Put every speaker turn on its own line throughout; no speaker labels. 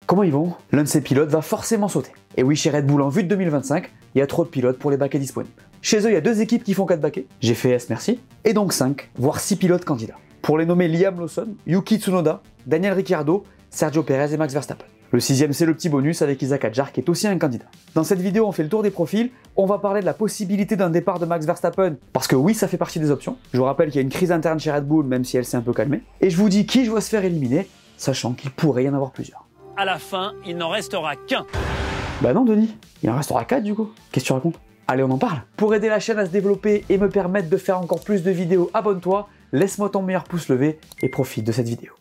Comment ils vont? L'un de ces pilotes va forcément sauter. Et oui, chez Red Bull, en vue de 2025, il y a trop de pilotes pour les baquets disponibles. Chez eux, il y a 2 équipes qui font 4 baquets, GFS merci, et donc 5, voire 6 pilotes candidats. Pour les nommer Liam Lawson, Yuki Tsunoda, Daniel Ricciardo, Sergio Perez et Max Verstappen. Le 6ème, c'est le petit bonus avec Isaac Hadjar qui est aussi un candidat. Dans cette vidéo, on fait le tour des profils, on va parler de la possibilité d'un départ de Max Verstappen, parce que oui, ça fait partie des options. Je vous rappelle qu'il y a une crise interne chez Red Bull, même si elle s'est un peu calmée. Et je vous dis qui je dois se faire éliminer, sachant qu'il pourrait y en avoir plusieurs.
À la fin, il n'en restera qu'un.
Bah non Denis, il en restera 4 du coup. Qu'est-ce que tu racontes? Allez, on en parle. Pour aider la chaîne à se développer et me permettre de faire encore plus de vidéos, abonne-toi, laisse-moi ton meilleur pouce levé et profite de cette vidéo.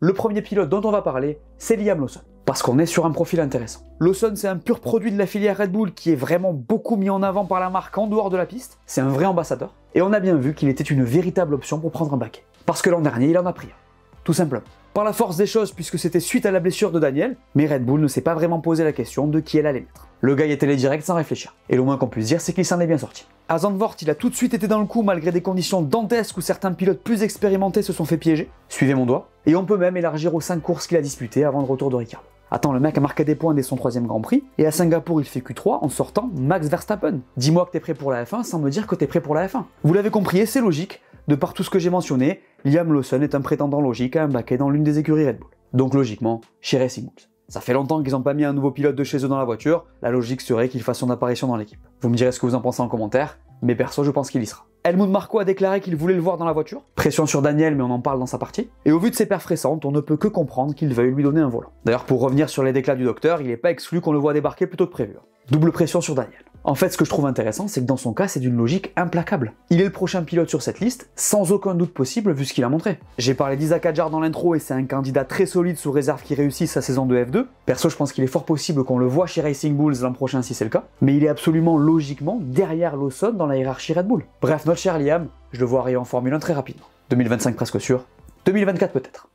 Le premier pilote dont on va parler, c'est Liam Lawson. Parce qu'on est sur un profil intéressant. Lawson, c'est un pur produit de la filière Red Bull qui est vraiment beaucoup mis en avant par la marque en dehors de la piste. C'est un vrai ambassadeur. Et on a bien vu qu'il était une véritable option pour prendre un baquet. Parce que l'an dernier, il en a pris un. Tout simplement. Par la force des choses, puisque c'était suite à la blessure de Daniel, mais Red Bull ne s'est pas vraiment posé la question de qui elle allait mettre. Le gars y est allé direct sans réfléchir. Et le moins qu'on puisse dire, c'est qu'il s'en est bien sorti. À Zandvoort, il a tout de suite été dans le coup malgré des conditions dantesques où certains pilotes plus expérimentés se sont fait piéger. Suivez mon doigt. Et on peut même élargir aux 5 courses qu'il a disputées avant le retour de Ricciardo. Attends, le mec a marqué des points dès son 3ème Grand Prix, et à Singapour il fait Q3 en sortant Max Verstappen. Dis-moi que t'es prêt pour la F1 sans me dire que t'es prêt pour la F1. Vous l'avez compris, et c'est logique, de par tout ce que j'ai mentionné, Liam Lawson est un prétendant logique à un baquet dans l'une des écuries Red Bull. Donc logiquement, chez Racing Bulls. Ça fait longtemps qu'ils n'ont pas mis un nouveau pilote de chez eux dans la voiture, la logique serait qu'il fasse son apparition dans l'équipe. Vous me direz ce que vous en pensez en commentaire, mais perso je pense qu'il y sera. Helmut Marko a déclaré qu'il voulait le voir dans la voiture. Pression sur Daniel, mais on en parle dans sa partie. Et au vu de ses perfs récentes, on ne peut que comprendre qu'il veuille lui donner un volant. D'ailleurs, pour revenir sur les déclats du docteur, il n'est pas exclu qu'on le voit débarquer plutôt que prévu. Double pression sur Daniel. En fait, ce que je trouve intéressant, c'est que dans son cas, c'est d'une logique implacable. Il est le prochain pilote sur cette liste, sans aucun doute possible vu ce qu'il a montré. J'ai parlé d'Isaac Hadjar dans l'intro et c'est un candidat très solide sous réserve qui réussit sa saison de F2. Perso, je pense qu'il est fort possible qu'on le voit chez Racing Bulls l'an prochain si c'est le cas, mais il est absolument logiquement derrière Lawson dans la hiérarchie Red Bull. Bref, notre cher Liam, je le vois arriver en Formule 1 très rapidement. 2025 presque sûr, 2024 peut-être.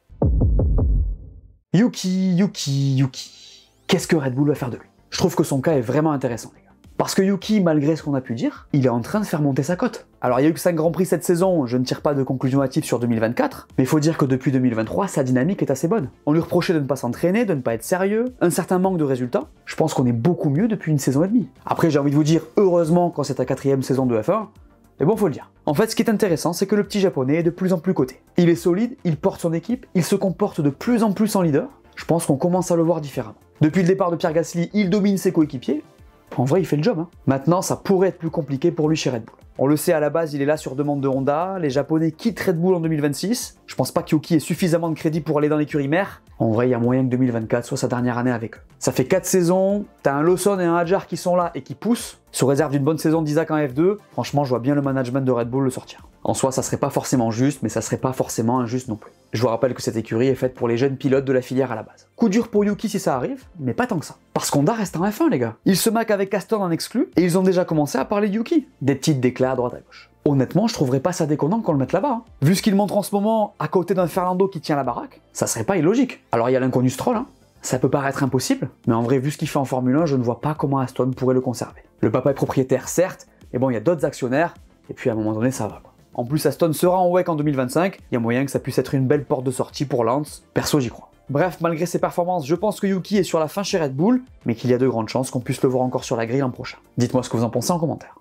Yuki. Qu'est-ce que Red Bull va faire de lui? Je trouve que son cas est vraiment intéressant, les gars. Parce que Yuki, malgré ce qu'on a pu dire, il est en train de faire monter sa cote. Alors il y a eu que 5 Grands Prix cette saison, je ne tire pas de conclusion hâtive sur 2024, mais il faut dire que depuis 2023, sa dynamique est assez bonne. On lui reprochait de ne pas s'entraîner, de ne pas être sérieux, un certain manque de résultats. Je pense qu'on est beaucoup mieux depuis une saison et demie. Après j'ai envie de vous dire, heureusement quand c'est ta 4ème saison de F1, mais bon faut le dire. En fait ce qui est intéressant, c'est que le petit japonais est de plus en plus coté. Il est solide, il porte son équipe, il se comporte de plus en plus en leader. Je pense qu'on commence à le voir différemment. Depuis le départ de Pierre Gasly, il domine ses coéquipiers. En vrai, il fait le job. Maintenant, ça pourrait être plus compliqué pour lui chez Red Bull. On le sait, à la base, il est là sur demande de Honda. Les Japonais quittent Red Bull en 2026. Je pense pas que Yuki ait suffisamment de crédit pour aller dans l'écurie mère. En vrai, il y a moyen que 2024 soit sa dernière année avec eux. Ça fait 4 saisons, t'as un Lawson et un Hadjar qui sont là et qui poussent. Sous réserve d'une bonne saison d'Isaac en F2, franchement, je vois bien le management de Red Bull le sortir. En soi, ça serait pas forcément juste, mais ça serait pas forcément injuste non plus. Je vous rappelle que cette écurie est faite pour les jeunes pilotes de la filière à la base. Coup dur pour Yuki si ça arrive, mais pas tant que ça. Parce qu'Honda reste en F1, les gars. Ils se maquent avec Aston en exclu, et ils ont déjà commencé à parler de Yuki. Des petites déclats à droite à gauche. Honnêtement, je trouverais pas ça déconnant qu'on le mette là-bas. Vu ce qu'il montre en ce moment, à côté d'un Fernando qui tient la baraque, ça serait pas illogique. Alors il y a l'inconnu Stroll, ça peut paraître impossible, mais en vrai, vu ce qu'il fait en Formule 1, je ne vois pas comment Aston pourrait le conserver. Le papa est propriétaire, certes, mais bon, il y a d'autres actionnaires, et puis à un moment donné, ça va, quoi. En plus, Aston sera en WEC en 2025, il y a moyen que ça puisse être une belle porte de sortie pour Lance. Perso, j'y crois. Bref, malgré ses performances, je pense que Yuki est sur la fin chez Red Bull, mais qu'il y a de grandes chances qu'on puisse le voir encore sur la grille l'an prochain. Dites-moi ce que vous en pensez en commentaire.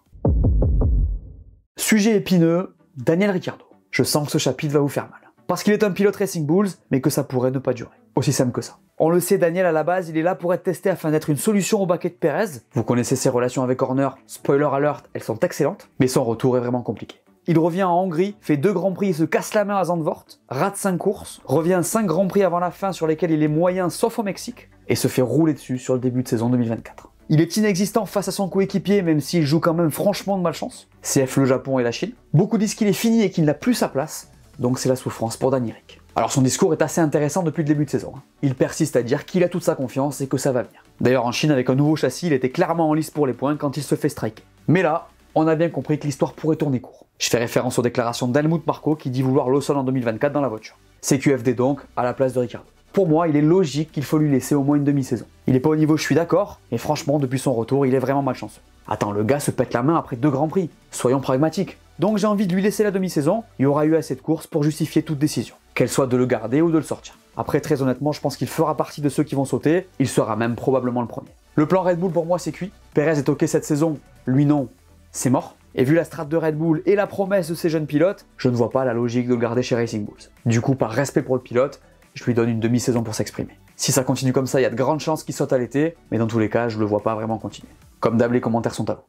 Sujet épineux, Daniel Ricciardo. Je sens que ce chapitre va vous faire mal. Parce qu'il est un pilote Racing Bulls, mais que ça pourrait ne pas durer. Aussi simple que ça. On le sait, Daniel, à la base, il est là pour être testé afin d'être une solution au baquet de Perez. Vous connaissez ses relations avec Horner, spoiler alert, elles sont excellentes, mais son retour est vraiment compliqué. Il revient en Hongrie, fait 2 Grands Prix et se casse la main à Zandvoort, rate 5 courses, revient 5 Grands Prix avant la fin sur lesquels il est moyen sauf au Mexique, et se fait rouler dessus sur le début de saison 2024. Il est inexistant face à son coéquipier, même s'il joue quand même franchement de malchance. CF le Japon et la Chine. Beaucoup disent qu'il est fini et qu'il n'a plus sa place, donc c'est la souffrance pour Danny Ric. Alors son discours est assez intéressant depuis le début de saison. Il persiste à dire qu'il a toute sa confiance et que ça va venir. D'ailleurs en Chine, avec un nouveau châssis, il était clairement en lice pour les points quand il se fait striker. Mais là, on a bien compris que l'histoire pourrait tourner court. Je fais référence aux déclarations d'Helmut Marko qui dit vouloir Lawson en 2024 dans la voiture. CQFD donc, à la place de Ricciardo. Pour moi, il est logique qu'il faut lui laisser au moins une demi-saison. Il est pas au niveau, je suis d'accord, mais franchement, depuis son retour, il est vraiment malchanceux. Attends, le gars se pète la main après 2 grands prix. Soyons pragmatiques. Donc j'ai envie de lui laisser la demi-saison, il y aura eu assez de courses pour justifier toute décision, qu'elle soit de le garder ou de le sortir. Après, très honnêtement, je pense qu'il fera partie de ceux qui vont sauter, il sera même probablement le premier. Le plan Red Bull pour moi c'est cuit, Pérez est ok cette saison, lui non, c'est mort. Et vu la strat de Red Bull et la promesse de ces jeunes pilotes, je ne vois pas la logique de le garder chez Racing Bulls. Du coup, par respect pour le pilote, je lui donne une demi-saison pour s'exprimer. Si ça continue comme ça, il y a de grandes chances qu'il saute à l'été, mais dans tous les cas, je le vois pas vraiment continuer. Comme d'hab, les commentaires sont à vous.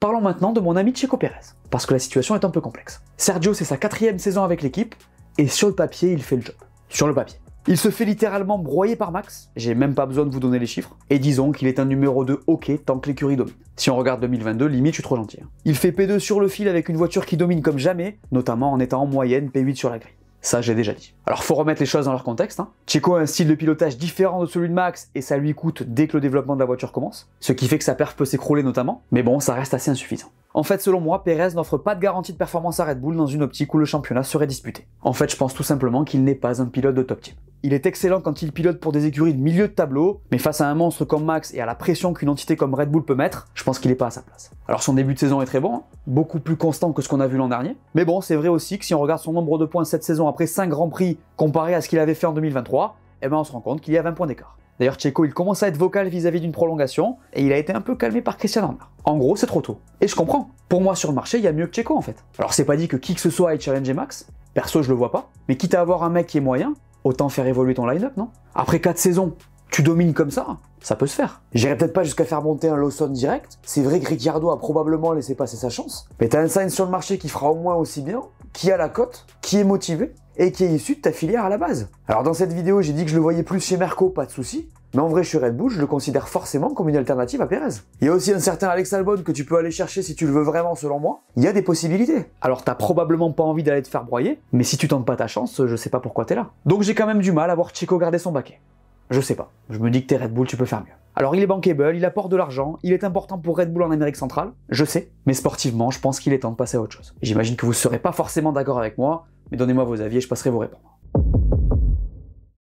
Parlons maintenant de mon ami Checo Pérez, parce que la situation est un peu complexe. Sergio, c'est sa 4e saison avec l'équipe, et sur le papier, il fait le job. Sur le papier. Il se fait littéralement broyer par Max, j'ai même pas besoin de vous donner les chiffres, et disons qu'il est un numéro 2 ok tant que l'écurie domine. Si on regarde 2022, limite je suis trop gentil. Il fait P2 sur le fil avec une voiture qui domine comme jamais, notamment en étant en moyenne P8 sur la grille. Ça, j'ai déjà dit. Alors, faut remettre les choses dans leur contexte. Checo a un style de pilotage différent de celui de Max, et ça lui coûte dès que le développement de la voiture commence, ce qui fait que sa perf peut s'écrouler notamment, mais bon, ça reste assez insuffisant. En fait, selon moi, Pérez n'offre pas de garantie de performance à Red Bull dans une optique où le championnat serait disputé. En fait, je pense tout simplement qu'il n'est pas un pilote de top team. Il est excellent quand il pilote pour des écuries de milieu de tableau, mais face à un monstre comme Max et à la pression qu'une entité comme Red Bull peut mettre, je pense qu'il n'est pas à sa place. Alors son début de saison est très bon, beaucoup plus constant que ce qu'on a vu l'an dernier, mais bon, c'est vrai aussi que si on regarde son nombre de points cette saison après 5 grands prix comparé à ce qu'il avait fait en 2023, eh ben on se rend compte qu'il y a 20 points d'écart. D'ailleurs, Checo, il commence à être vocal vis-à-vis d'une prolongation, et il a été un peu calmé par Christian Horner. En gros, c'est trop tôt. Et je comprends. Pour moi, sur le marché, il y a mieux que Checo, en fait. Alors, c'est pas dit que qui que ce soit aille challenger Max. Perso, je le vois pas. Mais quitte à avoir un mec qui est moyen, autant faire évoluer ton line-up, non? Après 4 saisons, tu domines comme ça peut se faire. J'irai peut-être pas jusqu'à faire monter un Lawson direct. C'est vrai que Ricciardo a probablement laissé passer sa chance. Mais t'as un Sainz sur le marché qui fera au moins aussi bien, qui a la cote, qui est motivé, et qui est issu de ta filière à la base. Alors dans cette vidéo, j'ai dit que je le voyais plus chez Merco, pas de souci. Mais en vrai, chez Red Bull, je le considère forcément comme une alternative à Pérez. Il y a aussi un certain Alex Albon que tu peux aller chercher si tu le veux vraiment, selon moi. Il y a des possibilités. Alors t'as probablement pas envie d'aller te faire broyer, mais si tu tentes pas ta chance, je sais pas pourquoi t'es là. Donc j'ai quand même du mal à voir Checo garder son baquet. Je sais pas. Je me dis que t'es Red Bull, tu peux faire mieux. Alors il est bankable, il apporte de l'argent, il est important pour Red Bull en Amérique centrale, je sais, mais sportivement, je pense qu'il est temps de passer à autre chose. J'imagine que vous serez pas forcément d'accord avec moi, mais donnez-moi vos avis et je passerai vous répondre.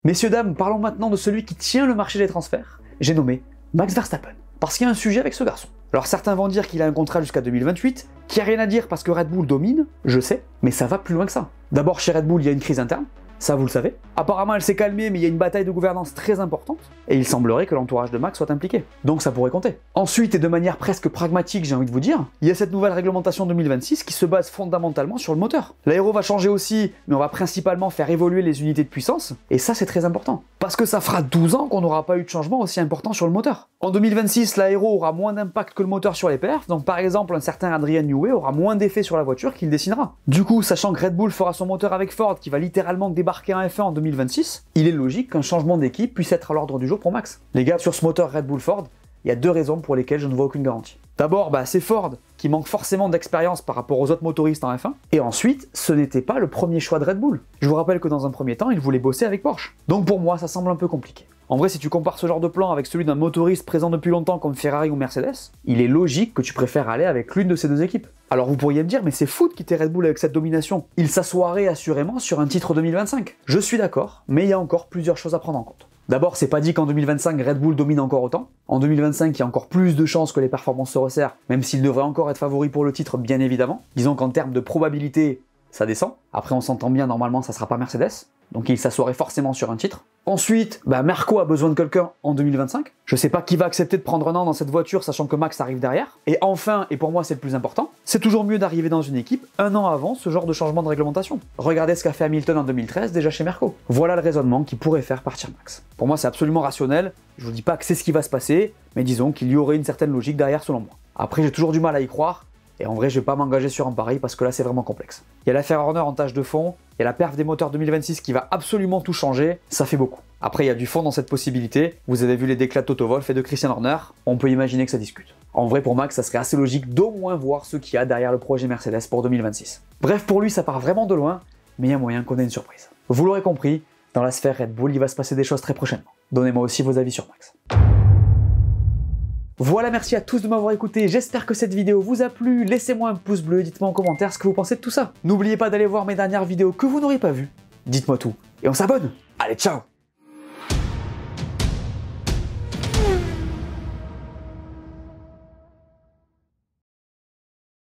Messieurs, dames, parlons maintenant de celui qui tient le marché des transferts. J'ai nommé Max Verstappen. Parce qu'il y a un sujet avec ce garçon. Alors certains vont dire qu'il a un contrat jusqu'à 2028, qu'il n'y a rien à dire parce que Red Bull domine, je sais, mais ça va plus loin que ça. D'abord, chez Red Bull, il y a une crise interne, ça vous le savez. Apparemment, elle s'est calmée, mais il y a une bataille de gouvernance très importante, et il semblerait que l'entourage de Max soit impliqué. Donc ça pourrait compter. Ensuite, et de manière presque pragmatique, j'ai envie de vous dire, il y a cette nouvelle réglementation 2026 qui se base fondamentalement sur le moteur. L'aéro va changer aussi, mais on va principalement faire évoluer les unités de puissance, et ça c'est très important. Parce que ça fera 12 ans qu'on n'aura pas eu de changement aussi important sur le moteur. En 2026, l'aéro aura moins d'impact que le moteur sur les perfs, donc par exemple, un certain Adrian Newey aura moins d'effet sur la voiture qu'il dessinera. Du coup, sachant que Red Bull fera son moteur avec Ford, qui va littéralement débarquer en F1 en 2026, il est logique qu'un changement d'équipe puisse être à l'ordre du jour pour Max. Les gars, sur ce moteur Red Bull Ford, il y a 2 raisons pour lesquelles je ne vois aucune garantie. D'abord, c'est Ford qui manque forcément d'expérience par rapport aux autres motoristes en F1, et ensuite, ce n'était pas le premier choix de Red Bull. Je vous rappelle que dans un premier temps, il voulait bosser avec Porsche. Donc pour moi, ça semble un peu compliqué. En vrai, si tu compares ce genre de plan avec celui d'un motoriste présent depuis longtemps comme Ferrari ou Mercedes, il est logique que tu préfères aller avec l'une de ces 2 équipes. Alors vous pourriez me dire, mais c'est fou de quitter Red Bull avec cette domination. Il s'assoirait assurément sur un titre 2025. Je suis d'accord, mais il y a encore plusieurs choses à prendre en compte. D'abord, c'est pas dit qu'en 2025, Red Bull domine encore autant. En 2025, il y a encore plus de chances que les performances se resserrent, même s'il devrait encore être favori pour le titre, bien évidemment. Disons qu'en termes de probabilité, ça descend. Après, on s'entend bien, normalement, ça sera pas Mercedes. Donc il s'assoirait forcément sur un titre. Ensuite, Merco a besoin de quelqu'un en 2025. Je sais pas qui va accepter de prendre un an dans cette voiture, sachant que Max arrive derrière. Et enfin, et pour moi c'est le plus important, c'est toujours mieux d'arriver dans une équipe un an avant ce genre de changement de réglementation. Regardez ce qu'a fait Hamilton en 2013 déjà chez Merco. Voilà le raisonnement qui pourrait faire partir Max. Pour moi c'est absolument rationnel, je vous dis pas que c'est ce qui va se passer, mais disons qu'il y aurait une certaine logique derrière selon moi. Après j'ai toujours du mal à y croire, et en vrai je vais pas m'engager sur un pari parce que là c'est vraiment complexe. Il y a l'affaire Horner en tâche de fond, il y a la perf des moteurs 2026 qui va absolument tout changer, ça fait beaucoup. Après il y a du fond dans cette possibilité, vous avez vu les déclats de Toto Wolff et de Christian Horner, on peut imaginer que ça discute. En vrai pour Max ça serait assez logique d'au moins voir ce qu'il y a derrière le projet Mercedes pour 2026. Bref pour lui ça part vraiment de loin, mais il y a moyen qu'on ait une surprise. Vous l'aurez compris, dans la sphère Red Bull il va se passer des choses très prochainement. Donnez-moi aussi vos avis sur Max. Voilà, merci à tous de m'avoir écouté, j'espère que cette vidéo vous a plu, laissez-moi un pouce bleu, dites-moi en commentaire ce que vous pensez de tout ça. N'oubliez pas d'aller voir mes dernières vidéos que vous n'aurez pas vues, dites-moi tout, et on s'abonne. Allez, ciao!